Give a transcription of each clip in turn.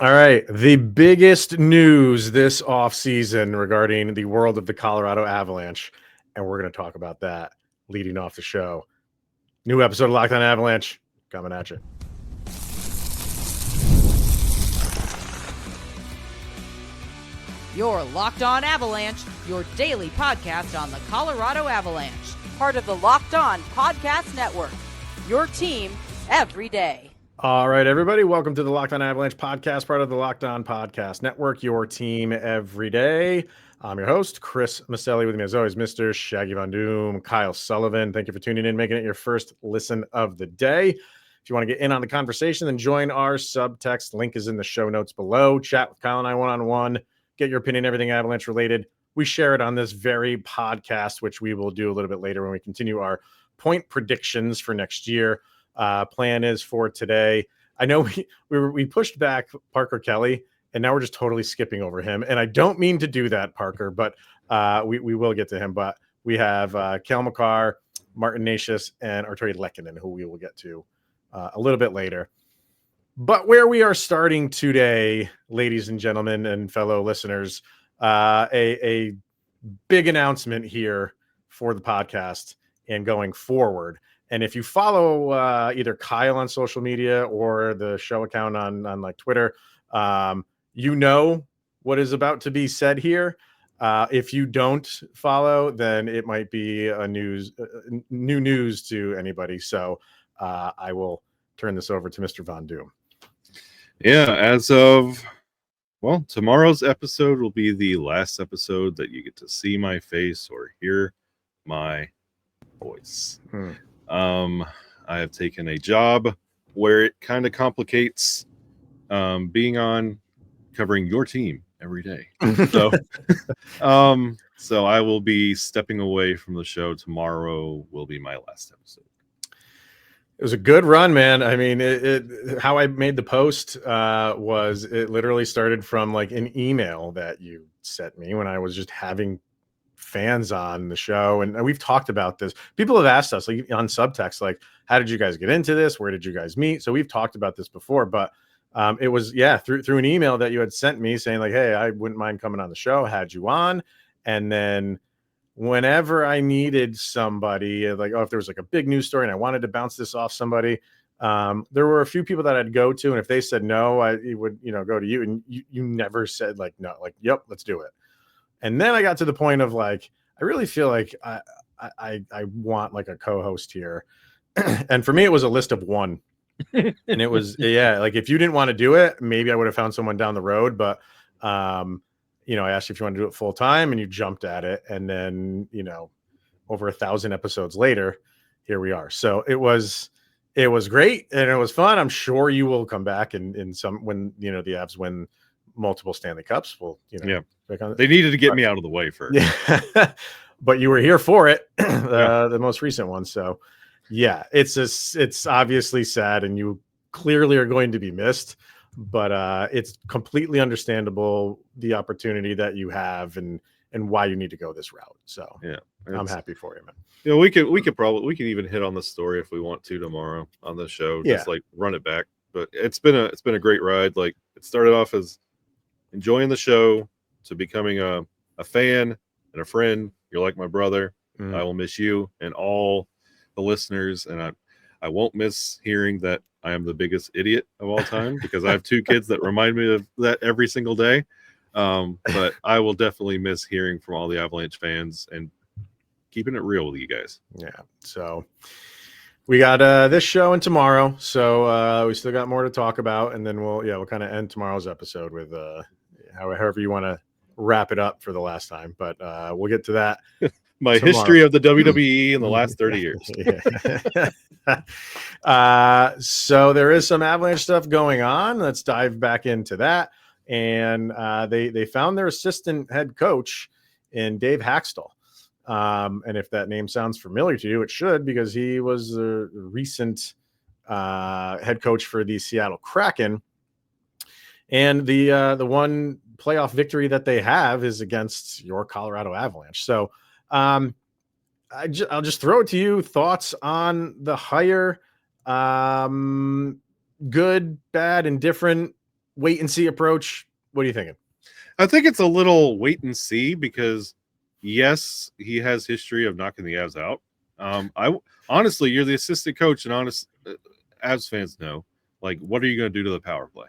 All right. The biggest news this offseason regarding the world of the Colorado Avalanche. And we're going to talk about that leading off the show. New episode of Locked On Avalanche coming at you. You're Locked On Avalanche, your daily podcast on the Colorado Avalanche. Part of the Locked On Podcast Network. Your team every day. All right, everybody. Welcome to the Locked On Avalanche podcast, part of the Locked On Podcast Network, your team every day. I'm your host, Chris Maselli. With me, as always, Mr. Shaggy Von Doom, Kyle Sullivan. Thank you for tuning in, making it your first listen of the day. If you want to get in on the conversation, then join our subtext. Link is in the show notes below. Chat with Kyle and I one-on-one. Get your opinion, everything Avalanche related. We share it on this very podcast, which we will do a little bit later when we continue our point predictions for next year. Plan is for today. I know we pushed back Parker Kelly, and now we're just totally skipping over him. And I don't mean to do that, Parker, but we will get to him. But we have Cale Makar, Martin Necas, and Arturi Lehkonen, who we will get to a little bit later. But where we are starting today, ladies and gentlemen and fellow listeners, a big announcement here for the podcast and going forward. And if you follow either Kyle on social media or the show account on like Twitter, you know what is about to be said here. If you don't follow, then it might be new news to anybody. So I will turn this over to Mr. Von Doom. Yeah, as of, tomorrow's episode will be the last episode that you get to see my face or hear my voice. I have taken a job where it kind of complicates being on covering your team every day. So I will be stepping away from the show. Tomorrow will be my last episode. It was a good run, man. I mean, how I made the post was it literally started from like an email that you sent me when I was just having fans on the show. And we've talked about this. People have asked us like on subtext, like, how did you guys get into this? Where did you guys meet? So we've talked about this before, but it was, through an email that you had sent me saying like, hey, I wouldn't mind coming on the show. Had you on. And then whenever I needed somebody, like, if there was like a big news story and I wanted to bounce this off somebody, there were a few people that I'd go to. And if they said no, I would, go to you. And you never said like, no, like, yep, let's do it. And then I got to the point of like, I really feel like I want like a co-host here. And for me, it was a list of one. And it was, like if you didn't want to do it, maybe I would have found someone down the road. But, I asked you if you want to do it full time and you jumped at it. And then, over 1,000 episodes later, here we are. So it was great and it was fun. I'm sure you will come back in some, when, the Avs win multiple Stanley Cups. Well, they needed to get me out of the way first. Yeah. But you were here for it, the most recent one. So yeah, it's obviously sad and you clearly are going to be missed, but it's completely understandable the opportunity that you have and why you need to go this route. So yeah, I'm happy for you, man. We could even hit on the story if we want to tomorrow on the show, just like run it back. But it's been a great ride. Like it started off as enjoying the show to becoming a fan and a friend. You're like my brother. I will miss you and all the listeners. And I won't miss hearing that I am the biggest idiot of all time because I have two kids that remind me of that every single day. But I will definitely miss hearing from all the Avalanche fans and keeping it real with you guys. Yeah. So we got this show and tomorrow. So we still got more to talk about. And then we'll kind of end tomorrow's episode with however you want to wrap it up for the last time. But we'll get to that. My tomorrow. History of the WWE in the last 30 years. So there is some Avalanche stuff going on. Let's dive back into that. And they found their assistant head coach in Dave Hakstol. And if that name sounds familiar to you, it should, because he was a recent head coach for the Seattle Kraken. And the one playoff victory that they have is against your Colorado Avalanche. So I'll just throw it to you. Thoughts on the hire? Good, bad, indifferent? wait and see approach? What are you thinking? I think it's a little wait and see because, yes, he has history of knocking the Avs out. I honestly, you're the assistant coach, and Avs fans know, like, what are you going to do to the power play?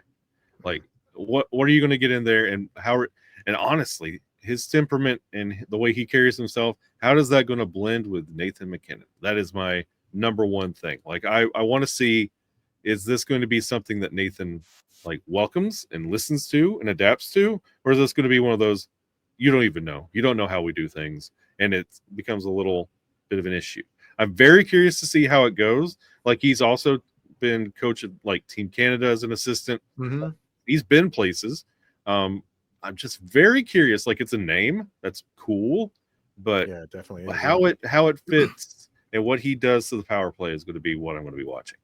Like, what are you going to get in there, and how? And honestly, his temperament and the way he carries himself, how does that going to blend with Nathan MacKinnon? That is my number one thing. Like, I want to see, is this going to be something that Nathan like welcomes and listens to and adapts to, or is this going to be one of those you don't even know, you don't know how we do things, and it becomes a little bit of an issue. I'm very curious to see how it goes. Like, he's also been coach of like Team Canada as an assistant. Mm-hmm. He's been places. I'm just very curious. Like, it's a name that's cool, but yeah, definitely how it fits and what he does to the power play is going to be what I'm going to be watching.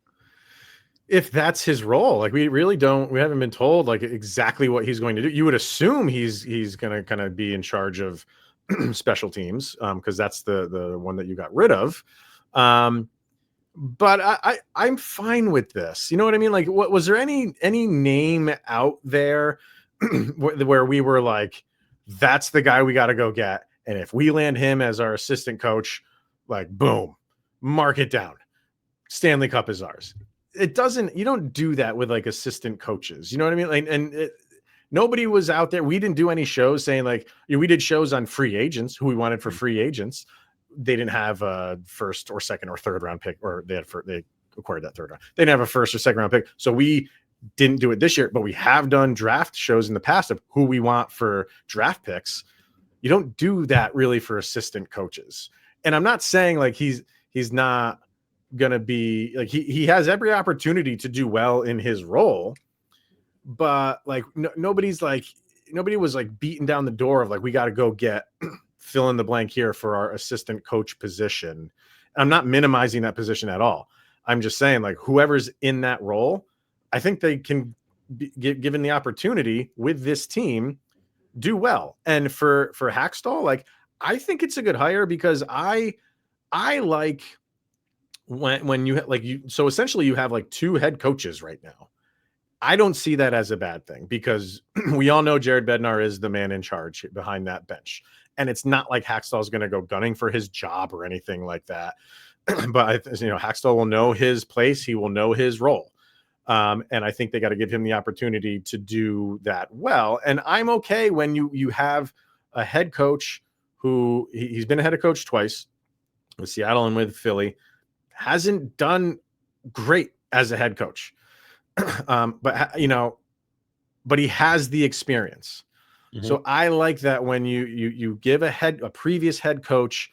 If that's his role, like we haven't been told like exactly what he's going to do. You would assume he's going to kind of be in charge of special teams because that's the one that you got rid of. But I'm fine with this. You know what I mean? Like, what was there any name out there where we were like, that's the guy we got to go get, and if we land him as our assistant coach, like, boom, mark it down. Stanley Cup is ours. It doesn't, you don't do that with like assistant coaches. You know what I mean? Like, and nobody was out there. We didn't do any shows saying like, we did shows on free agents who we wanted for free agents. They didn't have a first or second or third round pick, or they acquired that third round. They didn't have a first or second round pick. So we didn't do it this year, but we have done draft shows in the past of who we want for draft picks. You don't do that really for assistant coaches. And I'm not saying like he's not gonna be like he has every opportunity to do well in his role, but like nobody was like beating down the door of like, we got to go get fill in the blank here for our assistant coach position. I'm not minimizing that position at all. I'm just saying like whoever's in that role, I think they can be given the opportunity with this team do well. And for Hakstol, like I think it's a good hire because I like when you like you, so essentially you have like two head coaches right now. I don't see that as a bad thing because we all know Jared Bednar is the man in charge behind that bench. And it's not like Hakstol is going to go gunning for his job or anything like that. But Hakstol will know his place. He will know his role. And I think they got to give him the opportunity to do that well. And I'm okay when you have a head coach who he's been a head coach twice with Seattle and with Philly. Hasn't done great as a head coach, but he has the experience. Mm-hmm. So I like that when you give a previous head coach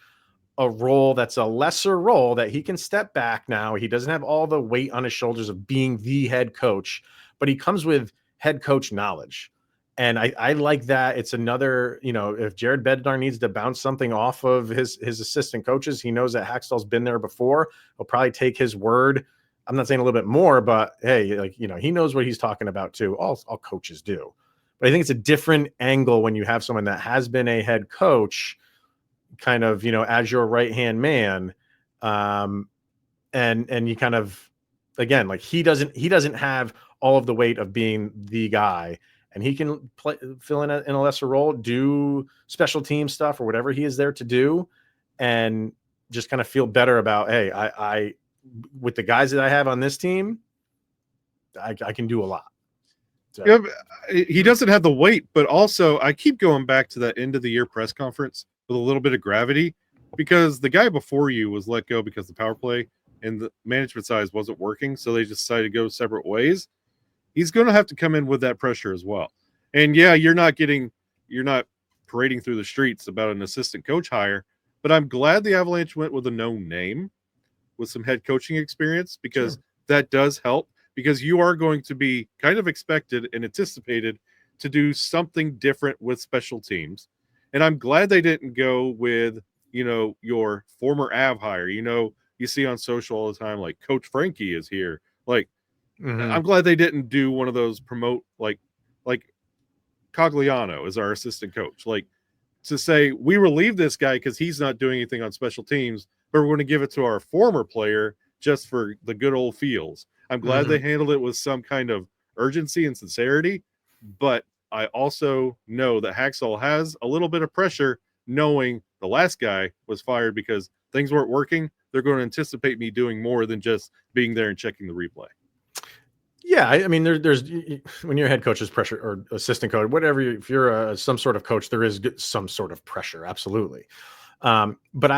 a role that's a lesser role that he can step back now. He doesn't have all the weight on his shoulders of being the head coach, but he comes with head coach knowledge. And I like that. It's another, if Jared Bednar needs to bounce something off of his assistant coaches, he knows that Hakstol's been there before. He'll probably take his word. I'm not saying a little bit more, but hey, he knows what he's talking about too. All coaches do. But I think it's a different angle when you have someone that has been a head coach kind of, as your right-hand man. And you kind of, again, like he doesn't have all of the weight of being the guy. And he can fill in a lesser role, do special team stuff or whatever he is there to do, and just kind of feel better about, hey, I with the guys that I have on this team, I can do a lot. So. Yeah, he doesn't have the weight, but also I keep going back to that end of the year press conference with a little bit of gravity because the guy before you was let go because the power play and the management size wasn't working, so they decided to go separate ways. He's going to have to come in with that pressure as well. And yeah, you're not parading through the streets about an assistant coach hire, but I'm glad the Avalanche went with a known name with some head coaching experience because that does help because you are going to be kind of expected and anticipated to do something different with special teams. And I'm glad they didn't go with, your former Av hire. You see on social all the time, like Coach Frankie is here. Like, mm-hmm. I'm glad they didn't do one of those promote like Cogliano is our assistant coach. Like to say we relieve this guy because he's not doing anything on special teams, but we're going to give it to our former player just for the good old feels. I'm glad they handled it with some kind of urgency and sincerity, but I also know that Hakstol has a little bit of pressure knowing the last guy was fired because things weren't working. They're going to anticipate me doing more than just being there and checking the replay. Yeah, I mean, there's when you're head coach's pressure or assistant coach, whatever. If you're some sort of coach, there is some sort of pressure, absolutely. But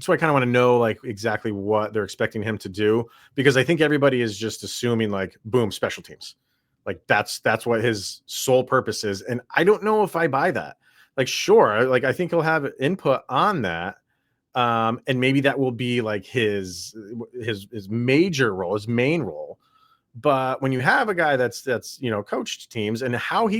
so I kind of want to know like exactly what they're expecting him to do, because I think everybody is just assuming like, boom, special teams, like that's what his sole purpose is, and I don't know if I buy that. Like, sure, like I think he'll have input on that. And maybe that will be like his major role, his main role. But when you have a guy that's coached teams, and how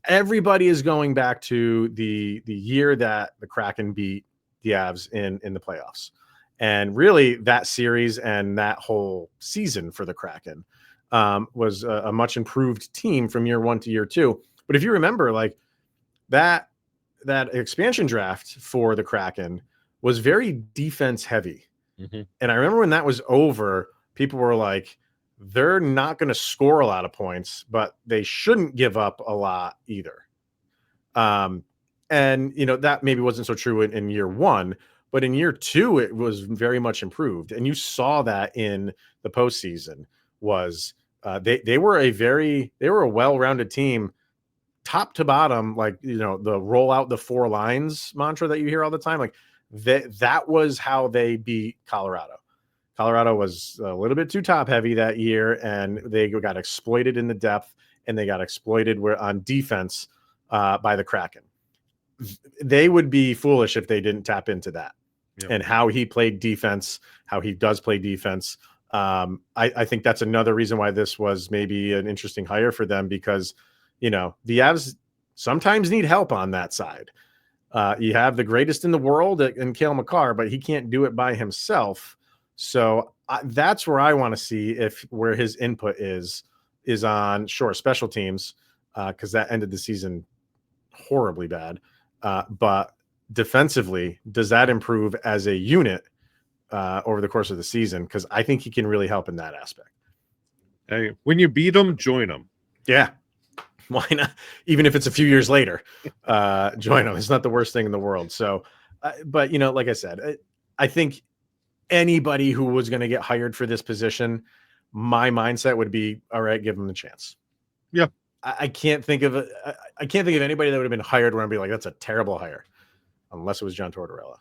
everybody is going back to the year that the Kraken beat the Avs in the playoffs, and really that series and that whole season for the Kraken was a much improved team from year 1 to year 2. But if you remember, like that expansion draft for the Kraken was very defense heavy. Mm-hmm. And I remember when that was over, people were like, they're not going to score a lot of points, but they shouldn't give up a lot either. And, that maybe wasn't so true in year 1, but in year 2, it was very much improved. And you saw that in the postseason was they were a well-rounded team, top to bottom, like, the roll out the 4 lines mantra that you hear all the time. Like that was how they beat Colorado. Colorado was a little bit too top heavy that year, and they got exploited in the depth, and they got exploited on defense by the Kraken. They would be foolish if they didn't tap into that. Yep. And how he played defense, how he does play defense. I think that's another reason why this was maybe an interesting hire for them, because, the Avs sometimes need help on that side. You have the greatest in the world in Cale Makar, but he can't do it by himself. So that's where I want to see where his input is on, sure, special teams, because that ended the season horribly bad. But defensively, does that improve as a unit over the course of the season? Because I think he can really help in that aspect. Hey, when you beat them, join them. Yeah. Why not? Even if it's a few years later, join them. It's not the worst thing in the world. So, but like I said, I think anybody who was going to get hired for this position, my mindset would be, all right, give them the chance. Yeah. I can't think of anybody that would have been hired where I'd be like, that's a terrible hire, unless it was John Tortorella.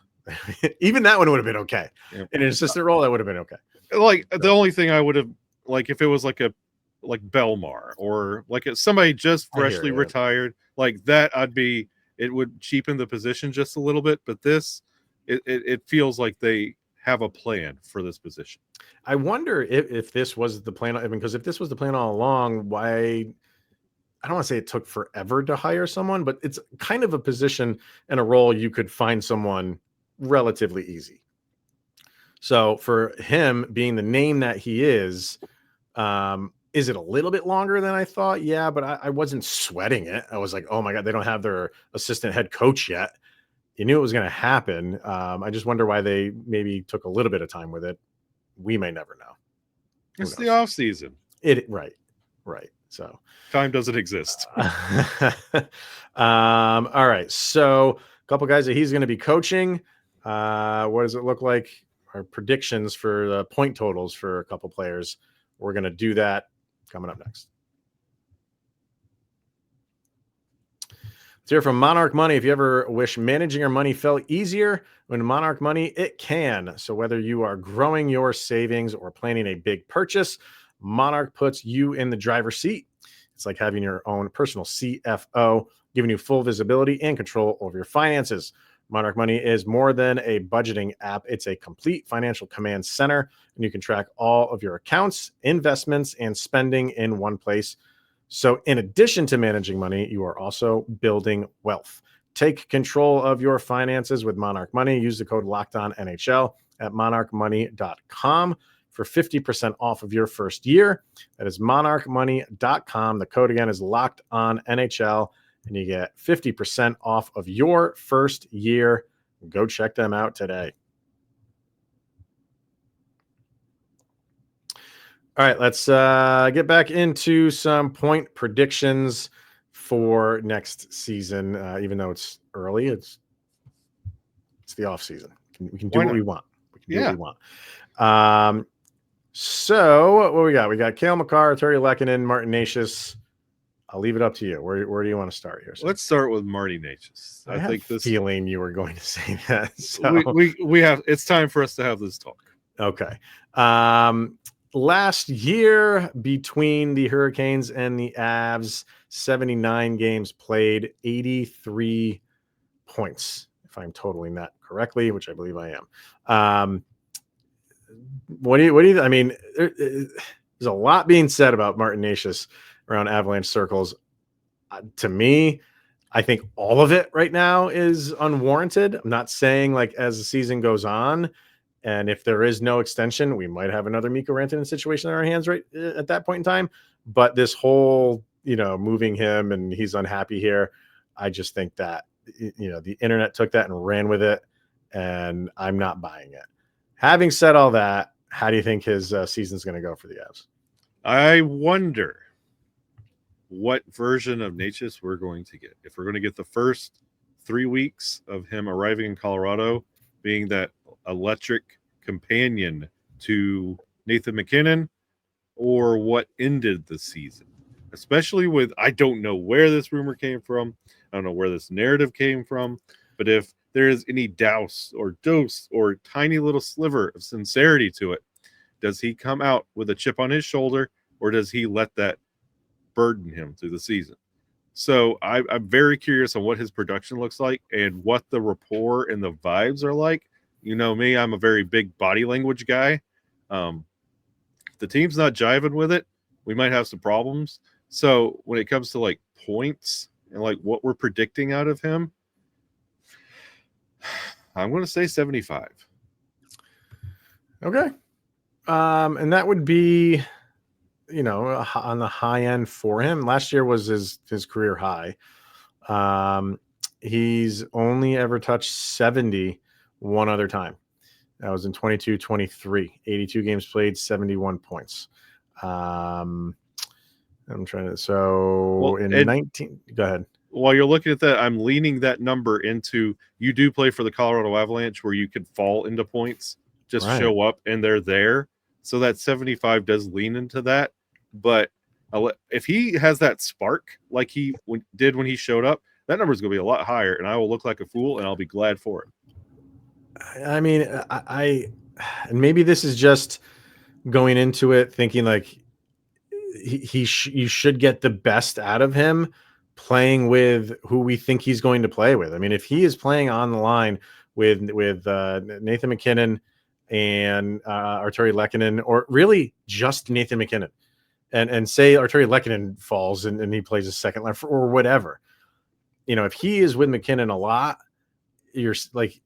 Even that one would have been okay. Yeah. In an assistant role, that would have been okay. Like the only thing I would have, like, if it was like Belmar or like somebody just freshly retired, like that, it would cheapen the position just a little bit. But this, it feels like they have a plan for this position. I wonder if this was the plan. I mean, because if this was the plan all along, why? I don't want to say it took forever to hire someone, but it's kind of a position and a role you could find someone relatively easy. So for him being the name that he is it a little bit longer than I thought? Yeah, but I wasn't sweating it. I was like, oh my God, they don't have their assistant head coach yet. You knew it was going to happen. I just wonder why they maybe took a little bit of time with it. We may never know. It's the off season. Right. So time doesn't exist. All right. So a couple guys that he's going to be coaching. What does it look like? Our predictions for the point totals for a couple players. We're going to do that coming up next. Let's hear from Monarch Money. If you ever wish managing your money felt easier, with Monarch Money, it can. So whether you are growing your savings or planning a big purchase, Monarch puts you in the driver's seat. It's like having your own personal CFO, giving you full visibility and control over your finances. Monarch Money is more than a budgeting app. It's a complete financial command center, and you can track all of your accounts, investments, and spending in one place. So in addition to managing money, you are also building wealth. Take control of your finances with Monarch Money. Use the code LOCKEDONNHL at monarchmoney.com for 50% off of your first year. That is monarchmoney.com. The code again is LOCKEDONNHL, and you get 50% off of your first year. Go check them out today. All right, let's get back into some point predictions for next season. Even though it's early, it's the off season. We can do what we want. We can do what we want. So what we got? We got Cale Makar, Arturi Lehkonen, Martin Necas. I'll leave it up to you. Where do you want to start here? Let's start with Martin Necas. I think this feeling you were going to say that. So we have. It's time for us to have this talk. Okay. Last year between the Hurricanes and the Avs, 79 games played, 83 points, if I'm totaling that correctly, which I believe I am. What do you, I mean, there's a lot being said about Martin Necas around Avalanche circles. To me, I think all of it right now is unwarranted. I'm not saying like as the season goes on, and if there is no extension, we might have another Mikko Rantanen situation in our hands right at that point in time. But this whole, moving him and he's unhappy here, I just think that, the internet took that and ran with it, and I'm not buying it. Having said all that, how do you think his season's going to go for the Avs? I wonder what version of Necas we're going to get. If we're going to get the first 3 weeks of him arriving in Colorado, being that electric companion to Nathan MacKinnon, or what ended the season, especially with, I don't know where this rumor came from. I don't know where this narrative came from, but if there is any dose or tiny little sliver of sincerity to it, does he come out with a chip on his shoulder, or does he let that burden him through the season? So I'm very curious on what his production looks like and what the rapport and the vibes are like. You know me, I'm a very big body language guy. If the team's not jiving with it, we might have some problems. So when it comes to like points and like what we're predicting out of him, I'm going to say 75. Okay. And that would be, on the high end for him. Last year was his career high. He's only ever touched 70 one other time. That was in 22-23, 82 games played, 71 points. I'm trying to, so in 19, go ahead. While you're looking at that, I'm leaning that number into, you do play for the Colorado Avalanche where you could fall into points, just show up and they're there. So that 75 does lean into that. But if he has that spark like he did when he showed up, that number is going to be a lot higher, and I will look like a fool, and I'll be glad for it. I mean, and maybe this is just going into it thinking like you should get the best out of him playing with who we think he's going to play with. I mean, if he is playing on the line with Nathan MacKinnon and Arturi Lehkonen, or really just Nathan MacKinnon, and say Arturi Lehkonen falls and he plays a second line or whatever, if he is with MacKinnon a lot, you're like,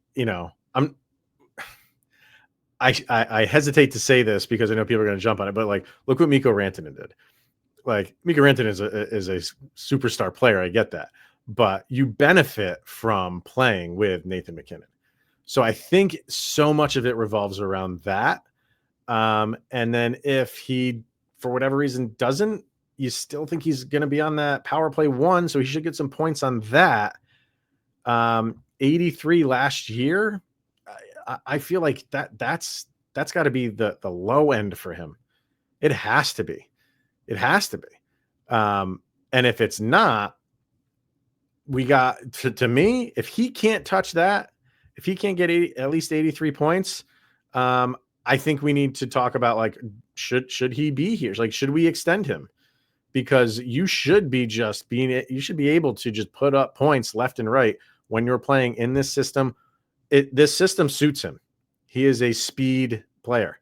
I hesitate to say this because I know people are going to jump on it, but like, look what Mikko Rantanen did. Like, Mikko Rantanen is a superstar player. I get that, but you benefit from playing with Nathan MacKinnon. So I think so much of it revolves around that. And then if he, for whatever reason, doesn't, you still think he's going to be on that power play one. So he should get some points on that. 83 last year. I feel like that's got to be the low end for him. It has to be. It has to be. And if it's not, we got to me, if he can't touch that, if he can't get at least 83 points, I think we need to talk about like, should he be here? Like, should we extend him? Because you should be you should be able to just put up points left and right when you're playing in this system. This system suits him. He is a speed player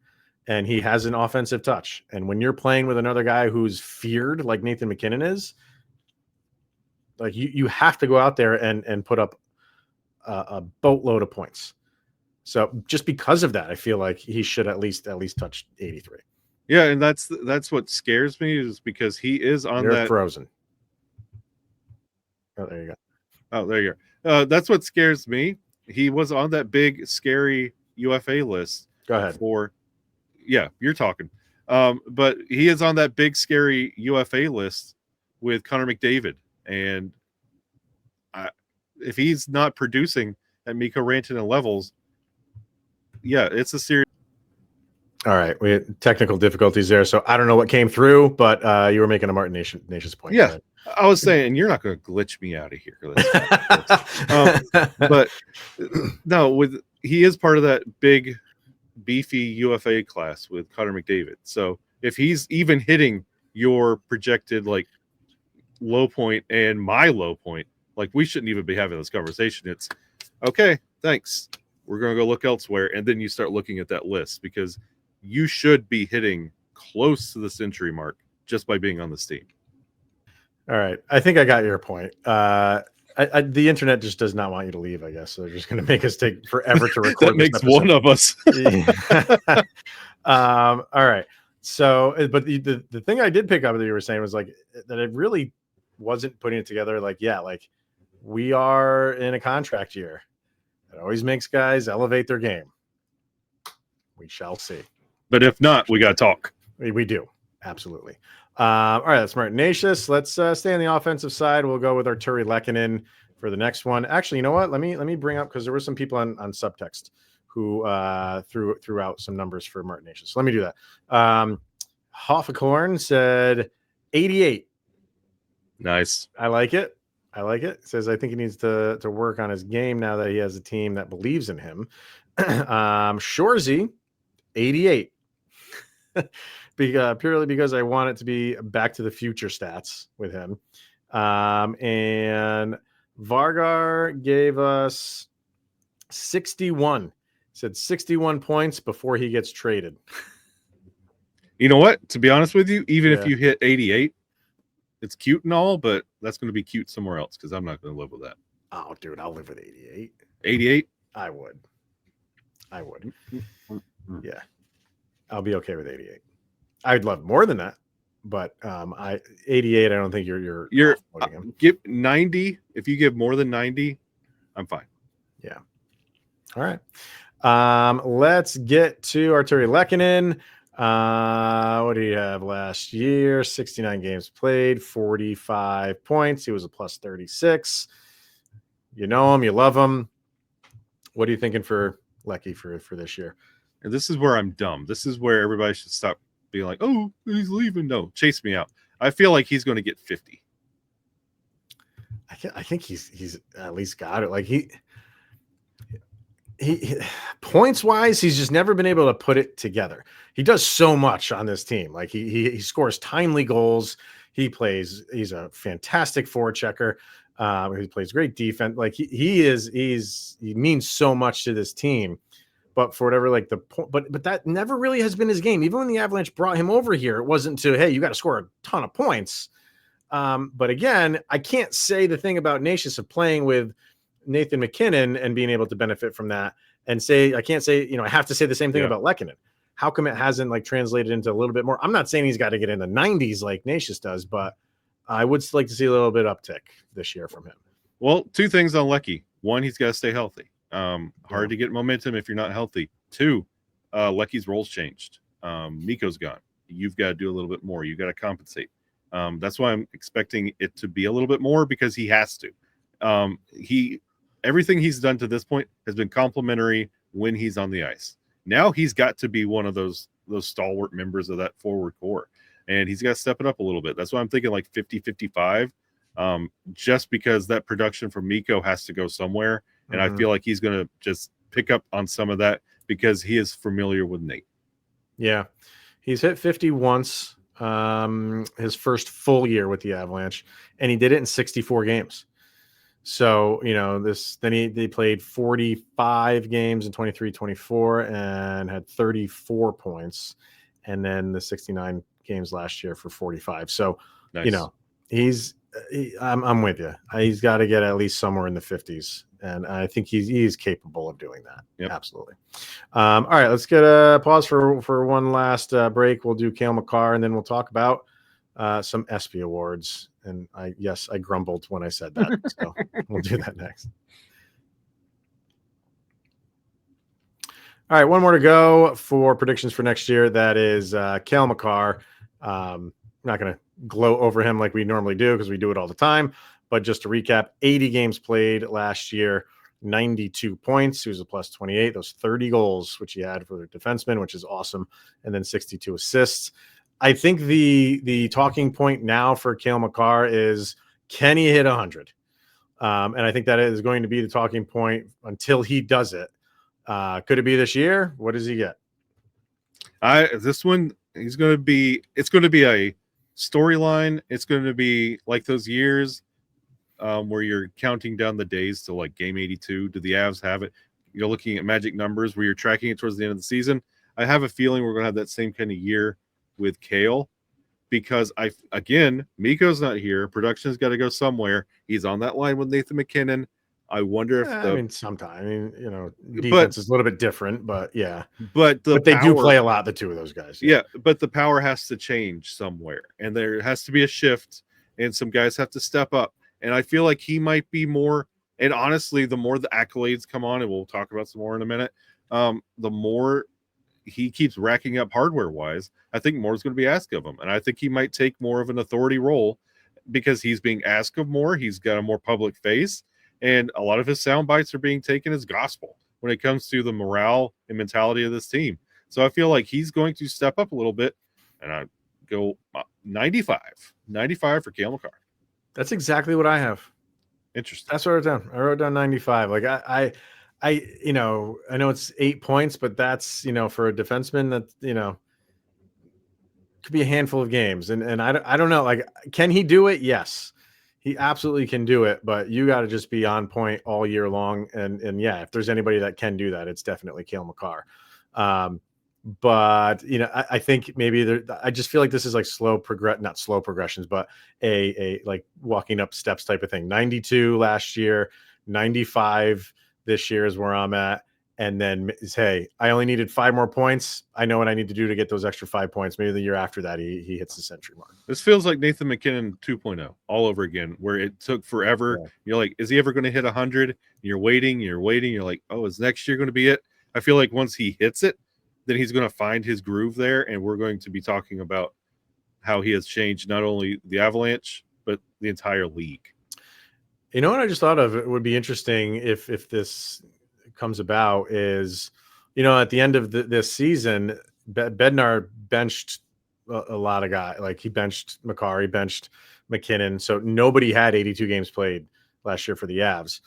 and he has an offensive touch. And when you're playing with another guy who's feared like Nathan MacKinnon is, like you have to go out there and put up a boatload of points. So just because of that, I feel like he should at least touch 83. Yeah, and that's what scares me, is because he is on You're that frozen. Oh, there you go. Oh, there you go. That's what scares me. He was on that big, scary UFA list. Go ahead. Yeah, you're talking. But he is on that big scary UFA list with Connor McDavid, and if he's not producing at Mikko Rantanen levels, yeah, it's a serious. All right, we had technical difficulties there, so I don't know what came through, but you were making a Martin Necas point. Yeah, right? I was saying you're not going to glitch me out of here. But no, he is part of that big, beefy UFA class with Connor McDavid. So if he's even hitting your projected like low point and my low point, like we shouldn't even be having this conversation. It's okay, thanks. We're going to go look elsewhere, and then you start looking at that list because you should be hitting close to the century mark just by being on this team. All right. I think I got your point. The internet just does not want you to leave, I guess. So they're just going to make us take forever to record. That makes one of us. All right. So, but the thing I did pick up that you were saying was like that it really wasn't putting it together. Like, yeah, like we are in a contract year. It always makes guys elevate their game. We shall see. But if not, we got to talk. We do. Absolutely. All right, that's Martin Necas. Let's stay on the offensive side. We'll go with Arturi Lehkonen for the next one. Actually, you know what? Let me bring up, because there were some people on subtext who threw out some numbers for Martin Necas. So let me do that. Hoffakorn said 88. Nice. I like it. Says I think he needs to work on his game now that he has a team that believes in him. Shorzy, 88. Purely because I want it to be Back to the Future stats with him. And Vargar gave us 61. Said 61 points before he gets traded. You know what? To be honest with you, even if you hit 88, it's cute and all, but that's going to be cute somewhere else because I'm not going to live with that. Oh, dude, I'll live with 88. 88? I would. Yeah. I'll be okay with 88. I'd love more than that, but 88. I don't think you're give 90. If you give more than 90, I'm fine. Yeah. All right. Let's get to Arturi Lehkonen. What did he have last year? 69 games played, 45 points. He was a plus 36. You know him, you love him. What are you thinking for Lecky for this year? And this is where I'm dumb. This is where everybody should stop being like, oh, he's leaving. No, chase me out. I feel like he's going to get 50. I think he's at least got it. Like he points wise, he's just never been able to put it together. He does so much on this team. Like he scores timely goals. He's a fantastic forechecker. He plays great defense. Like he means so much to this team. But for whatever, like but that never really has been his game. Even when the Avalanche brought him over here, it wasn't to, hey, you got to score a ton of points. But again, I can't say the thing about Necas of playing with Nathan McKinnon and being able to benefit from that, and I can't say, I have to say the same thing about Lehkonen. How come it hasn't like translated into a little bit more? I'm not saying he's got to get in the 90s like Necas does, but I would like to see a little bit uptick this year from him. Well, two things on Lecky. One, he's got to stay healthy. Hard to get momentum if you're not healthy. Two, Lecky's role's changed. Mikko's gone. You've got to do a little bit more. You got to compensate. That's why I'm expecting it to be a little bit more, because he has to. Everything he's done to this point has been complimentary when he's on the ice. Now he's got to be one of those stalwart members of that forward core, and he's got to step it up a little bit. That's why I'm thinking like 50-55, just because that production from Mikko has to go somewhere. And I feel like he's going to just pick up on some of that because he is familiar with Nate. Yeah. He's hit 50 once, his first full year with the Avalanche, and he did it in 64 games. So, then he played 45 games in 23-24 and had 34 points. And then the 69 games last year for 45. So, nice. I'm with you. He's got to get at least somewhere in the 50s. And I think he's capable of doing that. Yep. Absolutely. All right, let's get a pause for one last break. We'll do Cale Makar, and then we'll talk about some ESPY Awards. And I grumbled when I said that. So we'll do that next. All right, one more to go for predictions for next year. That is Cale Makar. I'm not going to gloat over him like we normally do because we do it all the time. But just to recap, 80 games played last year, 92 points. He was a plus 28. Those 30 goals, which he had for the defenseman, which is awesome. And then 62 assists. I think the talking point now for Cale Makar is, can he hit 100? And I think that is going to be the talking point until he does it. Could it be this year? What does he get? This one, it's going to be a storyline. It's going to be like those years where you're counting down the days to like game 82. Do the Avs have it? You're looking at magic numbers where you're tracking it towards the end of the season. I have a feeling we're going to have that same kind of year with Cale, because Mikko's not here. Production's got to go somewhere. He's on that line with Nathan MacKinnon. I wonder if sometime. Defense is a little bit different, but yeah. But they do play a lot, the two of those guys. Yeah, but the power has to change somewhere, and there has to be a shift, and some guys have to step up. And I feel like he might be more. And honestly, the more the accolades come on, and we'll talk about some more in a minute, the more he keeps racking up hardware-wise, I think more is going to be asked of him, and I think he might take more of an authority role because he's being asked of more. He's got a more public face. And a lot of his sound bites are being taken as gospel when it comes to the morale and mentality of this team. So I feel like he's going to step up a little bit, and I go 95 for Cale Makar. That's exactly what I have. Interesting. That's what I wrote down. I wrote down 95. Like I know it's 8 points, but that's, for a defenseman that, could be a handful of games. And I don't know, like, can he do it? Yes. He absolutely can do it, but you got to just be on point all year long. And yeah, if there's anybody that can do that, it's definitely Cale Makar. But I think maybe I just feel like this is like not slow progressions, but a like walking up steps type of thing. 92 last year, 95 this year is where I'm at. And then, hey, I only needed 5 more points. I know what I need to do to get those extra 5 points. Maybe the year after that, he hits the century mark. This feels like Nathan MacKinnon 2.0 all over again, where it took forever. Yeah. You're like, is he ever going to hit 100? You're waiting. You're like, oh, is next year going to be it? I feel like once he hits it, then he's going to find his groove there, and we're going to be talking about how he has changed not only the Avalanche, but the entire league. You know what I just thought of? It would be interesting if this comes about is, at the end of this season, Bednar benched a lot of guys. Like he benched Makar, he benched MacKinnon. So nobody had 82 games played last year for the Avs.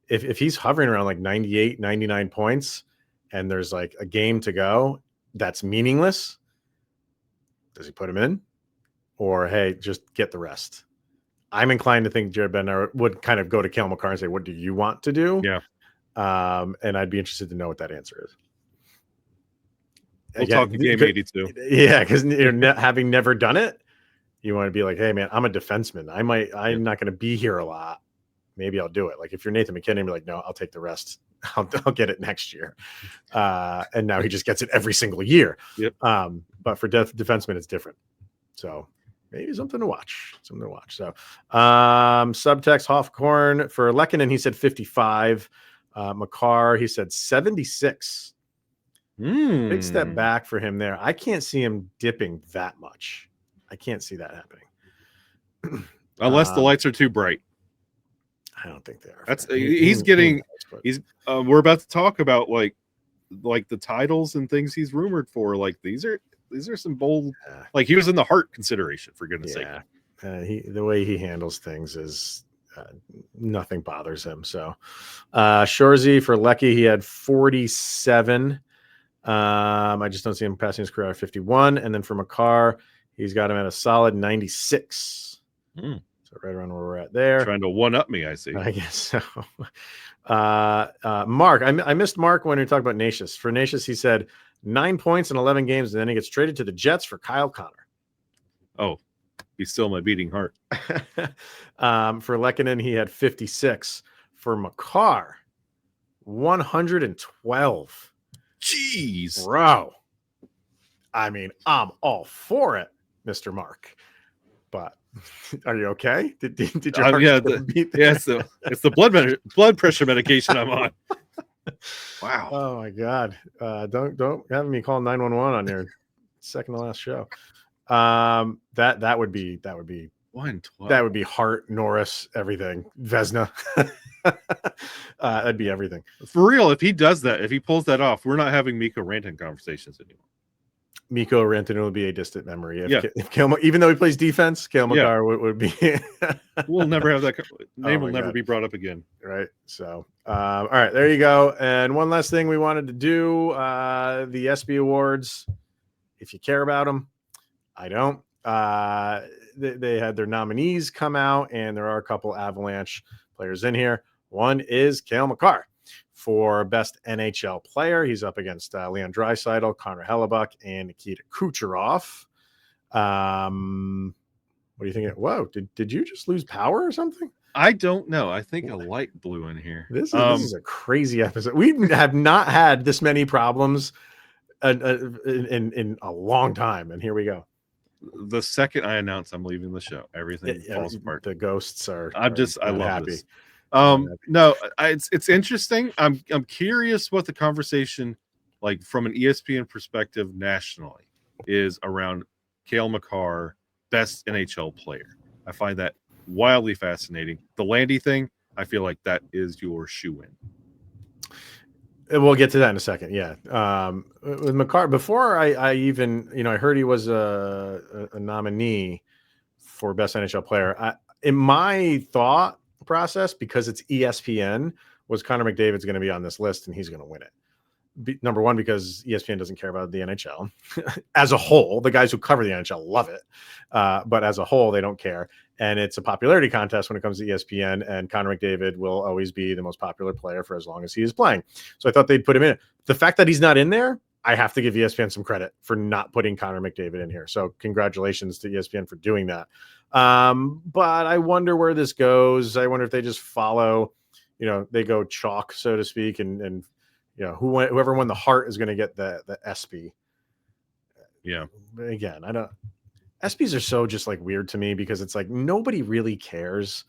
If he's hovering around like 98, 99 points and there's like a game to go, that's meaningless. Does he put him in? Or, hey, just get the rest? I'm inclined to think Jared Bednar would kind of go to Cale Makar and say, what do you want to do? Yeah. And I'd be interested to know what that answer is. We'll talk game 82. Yeah, because having never done it, you want to be like, hey man, I'm a defenseman. I'm not going to be here a lot. Maybe I'll do it. Like if you're Nathan MacKinnon, be like, no, I'll take the rest. I'll get it next year. And now he just gets it every single year. Yep. But for defensemen, it's different. So maybe something to watch. So subtext Hofkorn for Lehkonen, he said 55. Makar, he said 76. Big step back for him there. I can't see him dipping that much. I can't see that happening. Unless the lights are too bright. I don't think they are. We're about to talk about like the titles and things he's rumored for. Like these are some bold, like he was in the Hart consideration, for goodness sake. The way he handles things is nothing bothers him. So Shorzy for Lecky, he had 47. I just don't see him passing his career at 51. And then for Makar, he's got him at a solid 96. So right around where we're at there. Trying to one-up me, I see. I guess so. Mark, I missed Mark when we talked about Necas. For Necas, he said 9 points in 11 games, and then he gets traded to the Jets for Kyle Connor. Oh, he's still my beating heart. For Lehkonen, he had 56. For Makar, 112. Jeez. Bro. I mean, I'm all for it, Mr. Mark. But are you okay? Did your heart beat there? It's the blood pressure medication I'm on. Wow. Oh my God. Don't have me call 911 on your second to last show. That would be 1-12. That would be Hart, Norris, everything. Vesna. That'd be everything. For real, if he does that, if he pulls that off, we're not having Mikko Rantanen conversations anymore. Mikko Rantanen will be a distant memory. If Cale, even though he plays defense, Cale Makar would be. We'll never have that name. Will never be brought up again. Right. So, all right, there you go. And one last thing we wanted to do: the ESPY Awards. If you care about them, I don't. They had their nominees come out, and there are a couple Avalanche players in here. One is Cale Makar for Best NHL Player. He's up against Leon Draisaitl, Connor Hellebuck, and Nikita Kucherov. What do you think? Whoa, did you just lose power or something? I don't know. I think a light blew in here. This is a crazy episode. We have not had this many problems in a long time, and here we go. The second I announce I'm leaving the show, everything falls apart. The ghosts are. I love happy. This. It's interesting. I'm curious what the conversation, like from an ESPN perspective nationally, is around Cale Makar, best NHL player. I find that wildly fascinating. The Landy thing, I feel like that is your shoe-in. We'll get to that in a second. Yeah. With Makar, before I even, I heard he was a nominee for best NHL player. In my thought process, because it's ESPN, was Connor McDavid's going to be on this list and he's going to win it. Number one, because ESPN doesn't care about the NHL as a whole. The guys who cover the NHL love it. But as a whole, they don't care. And it's a popularity contest when it comes to ESPN. And Connor McDavid will always be the most popular player for as long as he is playing. So I thought they'd put him in. The fact that he's not in there, I have to give ESPN some credit for not putting Connor McDavid in here. So congratulations to ESPN for doing that. But I wonder where this goes. I wonder if they just follow, they go chalk, so to speak, and whoever won the Hart is going to get the ESPY. Yeah. Again, I don't. ESPYs are so just like weird to me because it's like nobody really cares.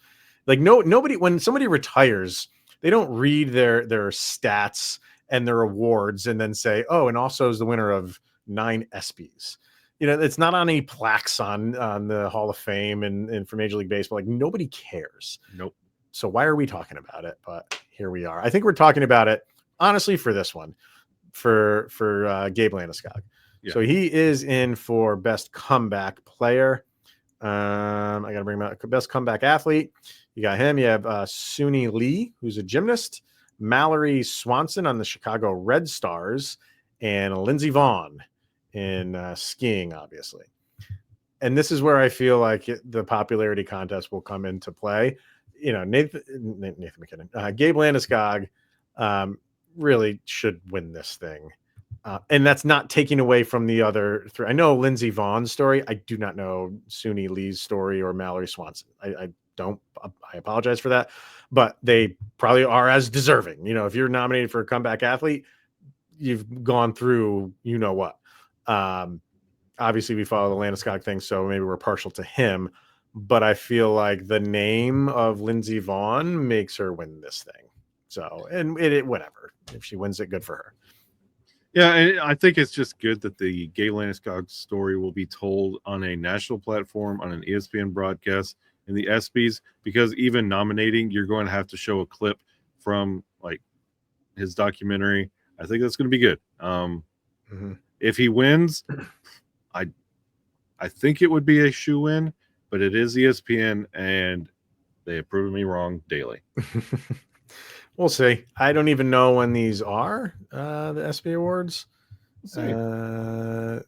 Like nobody, when somebody retires, they don't read their stats and their awards and then say, oh, and also is the winner of 9 ESPYs. It's not on any plaques on the Hall of Fame and for Major League Baseball. Like nobody cares. Nope. So why are we talking about it? But here we are. I think we're talking about it honestly for this one, for Gabe Landeskog. Yeah. So he is in for best comeback player. I got to bring him out. Best comeback athlete. You got him. You have Suni Lee, who's a gymnast, Mallory Swanson on the Chicago Red Stars, and Lindsey Vaughn in skiing, obviously. And this is where I feel like the popularity contest will come into play. Nathan McKinnon, Gabe Landeskog really should win this thing. And that's not taking away from the other three. I know Lindsey Vaughn's story. I do not know Suni Lee's story or Mallory Swanson. I apologize for that, but they probably are as deserving. If you're nominated for a comeback athlete, you've gone through, what. Obviously we follow the Landeskog thing, so maybe we're partial to him, but I feel like the name of Lindsey Vaughn makes her win this thing. So, and it whatever. If she wins it, good for her. Yeah, I think it's just good that the Gabe Landeskog story will be told on a national platform, on an ESPN broadcast, in the ESPYs, because even nominating, you're going to have to show a clip from like his documentary. I think that's going to be good. If he wins, I think it would be a shoe-in, but it is ESPN, and they have proven me wrong daily. We'll see. I don't even know when these are, the ESPY Awards. The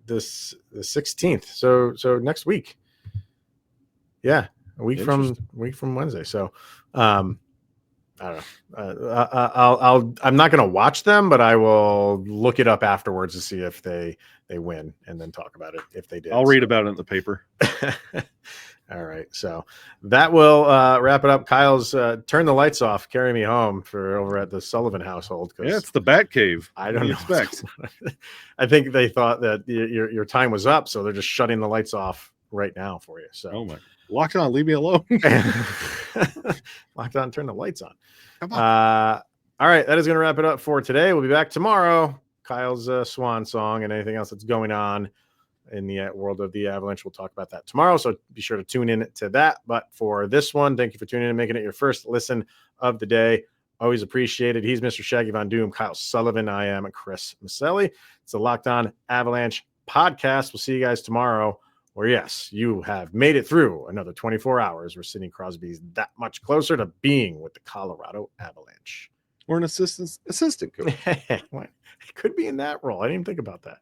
16th. So next week. Yeah, a week from Wednesday. So I don't know. I'm not going to watch them, but I will look it up afterwards to see if they win and then talk about it if they did. I'll read about it in the paper. All right, so that will wrap it up. Kyle's turn the lights off, carry me home for over at the Sullivan household. Yeah, it's the Bat Cave. I don't know. I think they thought that your time was up, so they're just shutting the lights off right now for you. So, oh my, lock on, leave me alone. Locked on, turn the lights on. Come on. All right, that is going to wrap it up for today. We'll be back tomorrow. Kyle's swan song and anything else that's going on in the world of the Avalanche. We'll talk about that tomorrow, so be sure to tune in to that. But for this one, thank you for tuning in and making it your first listen of the day. Always appreciated. He's Mr. Shaggy Von Doom, Kyle Sullivan. I am Chris Maselli. It's the Locked On Avalanche podcast. We'll see you guys tomorrow, where, yes, you have made it through another 24 hours where Sidney Crosby's that much closer to being with the Colorado Avalanche. Or an assistant coach. It could be in that role. I didn't even think about that.